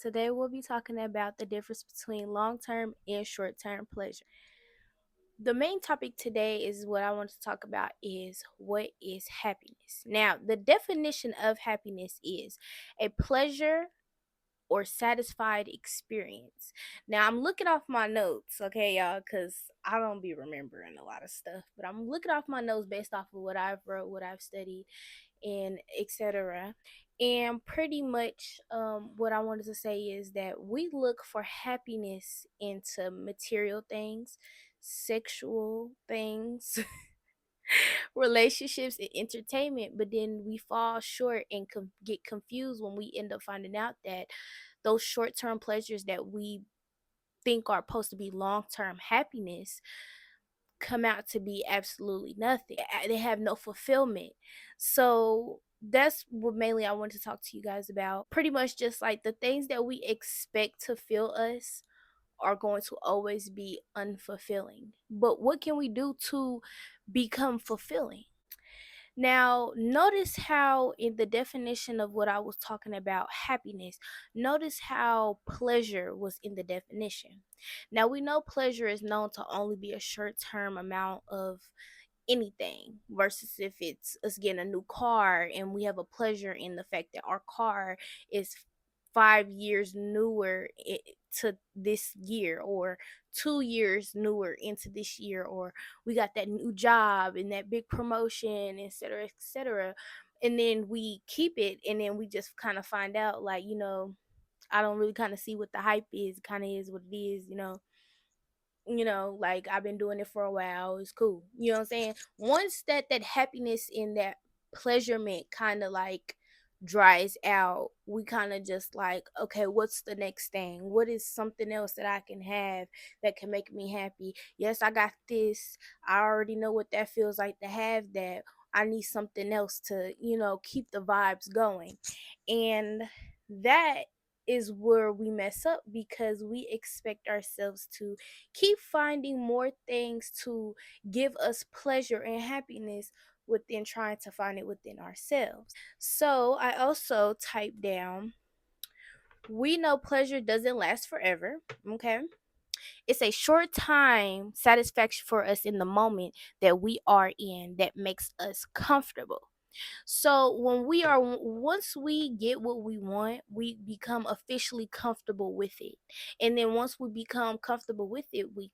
Today we'll be talking about the difference between long term and short term pleasure. The main topic today is what I want to talk about is what is happiness. Now, the definition of happiness is a pleasure or satisfied experience. Now, I'm looking off my notes, okay, y'all, because I don't be remembering a lot of stuff, but I'm looking off my notes based off of what I've wrote, what I've studied, and etc. And pretty much what I wanted to say is that we look for happiness into material things, sexual things, relationships, and entertainment, but then we fall short and get confused when we end up finding out that those short term pleasures that we think are supposed to be long term happiness come out to be absolutely nothing. They have no fulfillment. So that's what mainly I want to talk to you guys about. Pretty much just like the things that we expect to fill us are going to always be unfulfilling. But what can we do to become fulfilling? Now, notice how, in the definition of what I was talking about, happiness, notice how pleasure was in the definition. Now, we know pleasure is known to only be a short term amount of anything versus if it's us getting a new car and we have a pleasure in the fact that our car is 5 years newer to this year, or 2 years newer into this year, or we got that new job and that big promotion, etc., etc. And then we keep it, and then we just kind of find out, like, I don't really kind of see what the hype is. It kind of is what it is, like I've been doing it for a while. It's cool. You know what I'm saying? Once that happiness in that pleasurement kind of like dries out, we kind of just like, okay, what's the next thing? What is something else that I can have that can make me happy? Yes, I got this. I already know what that feels like to have that. I need something else to, keep the vibes going. And that is where we mess up, because we expect ourselves to keep finding more things to give us pleasure and happiness within trying to find it within ourselves. So I also typed down, we know pleasure doesn't last forever. Okay. It's a short time satisfaction for us in the moment that we are in that makes us comfortable. So when we are once we get what we want, we become officially comfortable with it. And then once we become comfortable with it, we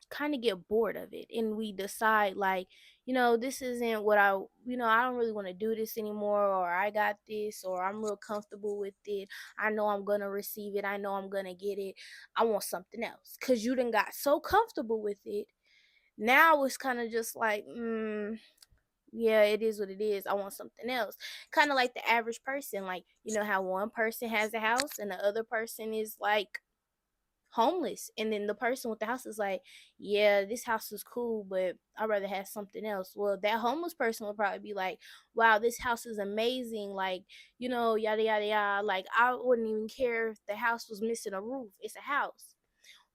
kind of get bored of it, and we decide, like, this isn't what I don't really want to do this anymore, or I got this, or I'm real comfortable with it. I know I'm gonna receive it. I know I'm gonna get it. I want something else, because you done got so comfortable with it. Now it's kind of just like, yeah, it is what it is. I want something else. Kind of like the average person, like, how one person has a house and the other person is like homeless, and then the person with the house is like, yeah, this house is cool, but I'd rather have something else. Well, that homeless person will probably be like, wow, this house is amazing, like, yada yada yada, like, I wouldn't even care if the house was missing a roof. It's a house.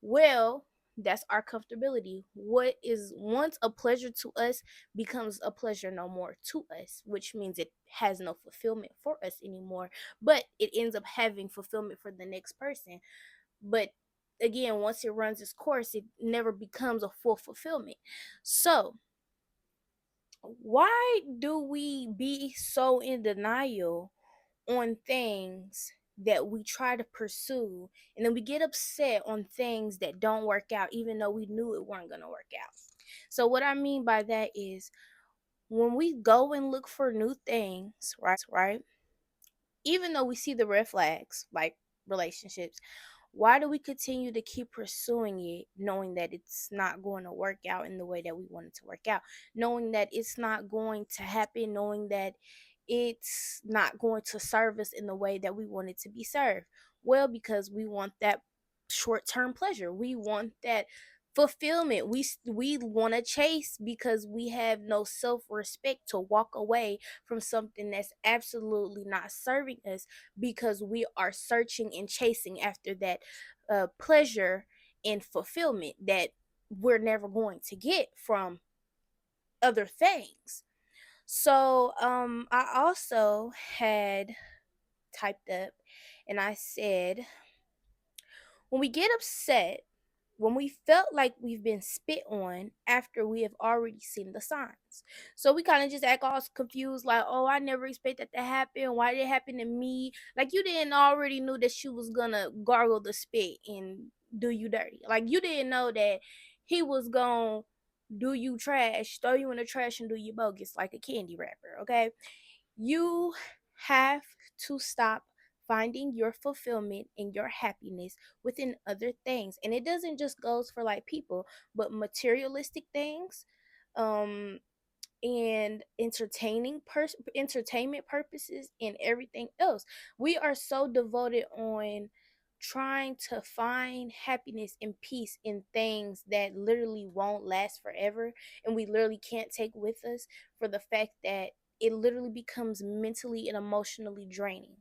Well, that's our comfortability. What is once a pleasure to us becomes a pleasure no more to us, which means it has no fulfillment for us anymore, but it ends up having fulfillment for the next person. But again, once it runs its course, it never becomes a full fulfillment. So why do we be so in denial on things that we try to pursue, and then we get upset on things that don't work out even though we knew it weren't going to work out? So what I mean by that is, when we go and look for new things, right, even though we see the red flags, like relationships, why do we continue to keep pursuing it, knowing that it's not going to work out in the way that we want it to work out, knowing that it's not going to happen, knowing that it's not going to serve us in the way that we want it to be served? Well, because we want that short-term pleasure. We want that fulfillment. We want to chase because we have no self-respect to walk away from something that's absolutely not serving us, because we are searching and chasing after that pleasure and fulfillment that we're never going to get from other things. So I also had typed up, and I said, When we get upset, when we felt like we've been spit on after we have already seen the signs. So we kind of just act all confused, like, oh, I never expected that to happen. Why did it happen to me? Like you didn't already knew that she was gonna gargle the spit and do you dirty. Like you didn't know that he was gonna do you trash, throw you in the trash and do you bogus like a candy wrapper, okay? You have to stop finding your fulfillment and your happiness within other things. And it doesn't just goes for like people, but materialistic things, um and entertainment purposes and everything else. We are so devoted on trying to find happiness and peace in things that literally won't last forever and we literally can't take with us, for the fact that it literally becomes mentally and emotionally draining.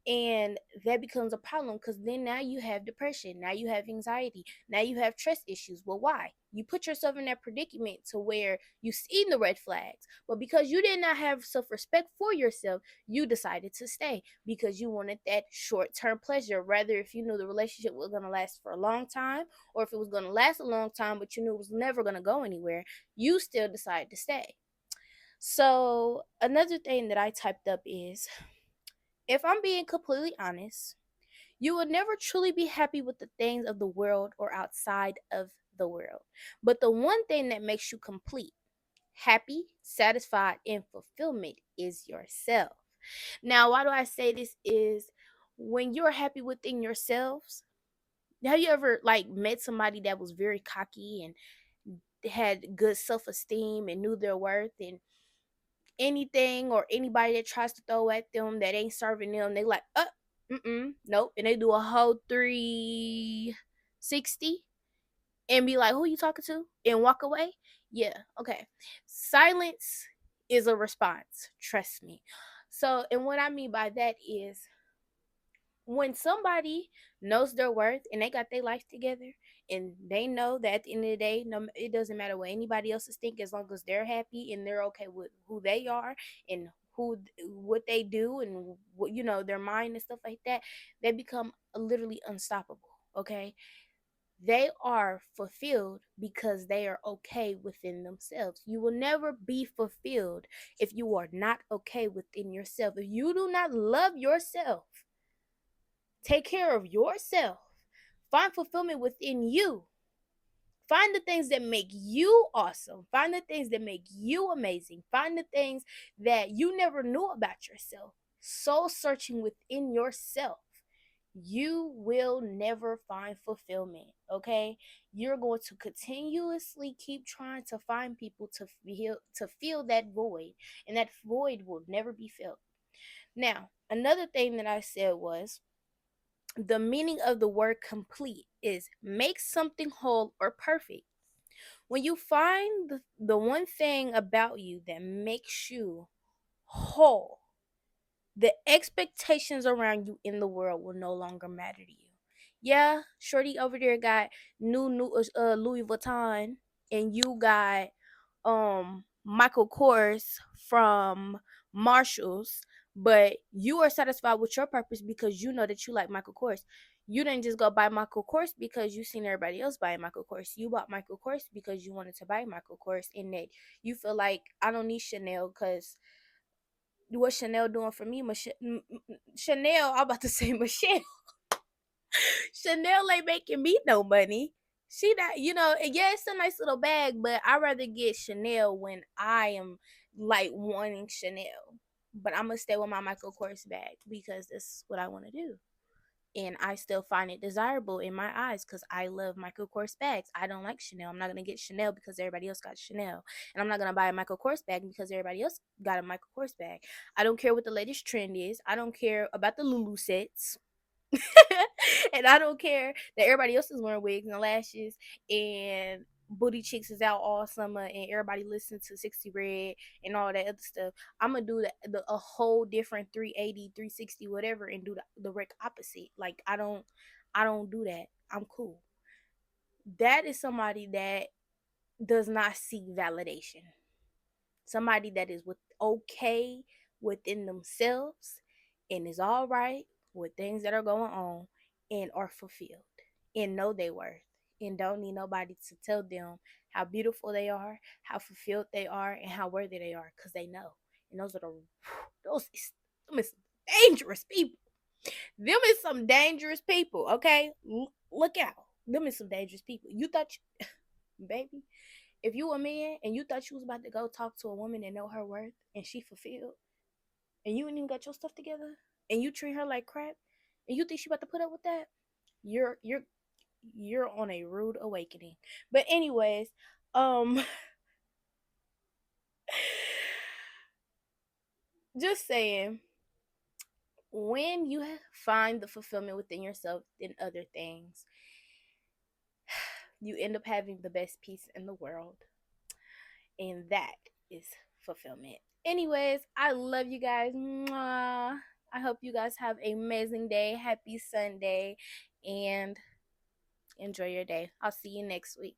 And that becomes a problem because then now you have depression, now you have anxiety, now you have trust issues. Well, why? You put yourself in that predicament to where you seen the red flags, but because you did not have self-respect for yourself, you decided to stay because you wanted that short-term pleasure, rather if you knew the relationship was going to last for a long time, or if it was going to last a long time but you knew it was never going to go anywhere, you still decided to stay. So another thing that I typed up is, if I'm being completely honest, you will never truly be happy with the things of the world or outside of the world. But the one thing that makes you complete, happy, satisfied, and fulfillment is yourself. Now, why do I say this is, when you're happy within yourselves, have you ever like met somebody that was very cocky and had good self-esteem and knew their worth, and anything or anybody that tries to throw at them that ain't serving them, they like, nope, and they do a whole 360 and be like, who you talking to, and walk away. Yeah, okay. Silence is a response, trust me. So, and what I mean by that is, when somebody knows their worth and they got their life together and they know that at the end of the day, no, it doesn't matter what anybody else is thinking, as long as they're happy and they're okay with who they are and what they do and what, their mind and stuff like that, they become literally unstoppable. Okay, they are fulfilled because they are okay within themselves. You will never be fulfilled if you are not okay within yourself. If you do not love yourself, take care of yourself, find fulfillment within you. Find the things that make you awesome. Find the things that make you amazing. Find the things that you never knew about yourself. Soul searching within yourself. You will never find fulfillment, okay? You're going to continuously keep trying to find people to fill that void, and that void will never be filled. Now, another thing that I said was, the meaning of the word complete is make something whole or perfect. When you find the one thing about you that makes you whole, the expectations around you in the world will no longer matter to you. Yeah, Shorty over there got new Louis Vuitton, and you got Michael Kors from Marshalls, but you are satisfied with your purpose because you know that you like Michael Kors. You didn't just go buy Michael Kors because you seen everybody else buying Michael Kors. You bought Michael Kors because you wanted to buy Michael Kors, and that you feel like, I don't need Chanel because what Chanel doing for me? Chanel, I'm about to say Michelle. Chanel ain't making me no money. She not, and yeah, it's a nice little bag, but I'd rather get Chanel when I am like wanting Chanel. But I'm gonna stay with my Michael Kors bag because that's what I want to do. And I still find it desirable in my eyes because I love Michael Kors bags. I don't like Chanel. I'm not gonna get Chanel because everybody else got Chanel, and I'm not gonna buy a Michael Kors bag because everybody else got a Michael Kors bag. I don't care what the latest trend is. I don't care about the Lulu sets. And I don't care that everybody else is wearing wigs and lashes and booty cheeks is out all summer and everybody listens to 60 Red and all that other stuff. I'm gonna do a whole different 380, 360, whatever, and do the rec opposite. Like I don't do that. I'm cool. That is somebody that does not seek validation. Somebody that is okay within themselves and is all right with things that are going on and are fulfilled. and know their worth and don't need nobody to tell them how beautiful they are, how fulfilled they are, and how worthy they are because they know. And those are them is dangerous people. Them is some dangerous people, okay? Look out. Them is some dangerous people. You thought, baby, if you a man and you thought you was about to go talk to a woman and know her worth and she fulfilled, and you ain't even got your stuff together, and you treat her like crap, and you think she about to put up with that, you're on a rude awakening. But anyways, um, just saying, when you find the fulfillment within yourself in other things, you end up having the best peace in the world, and that is fulfillment. Anyways, I love you guys. Mwah. I hope you guys have an amazing day. Happy Sunday, and enjoy your day. I'll see you next week.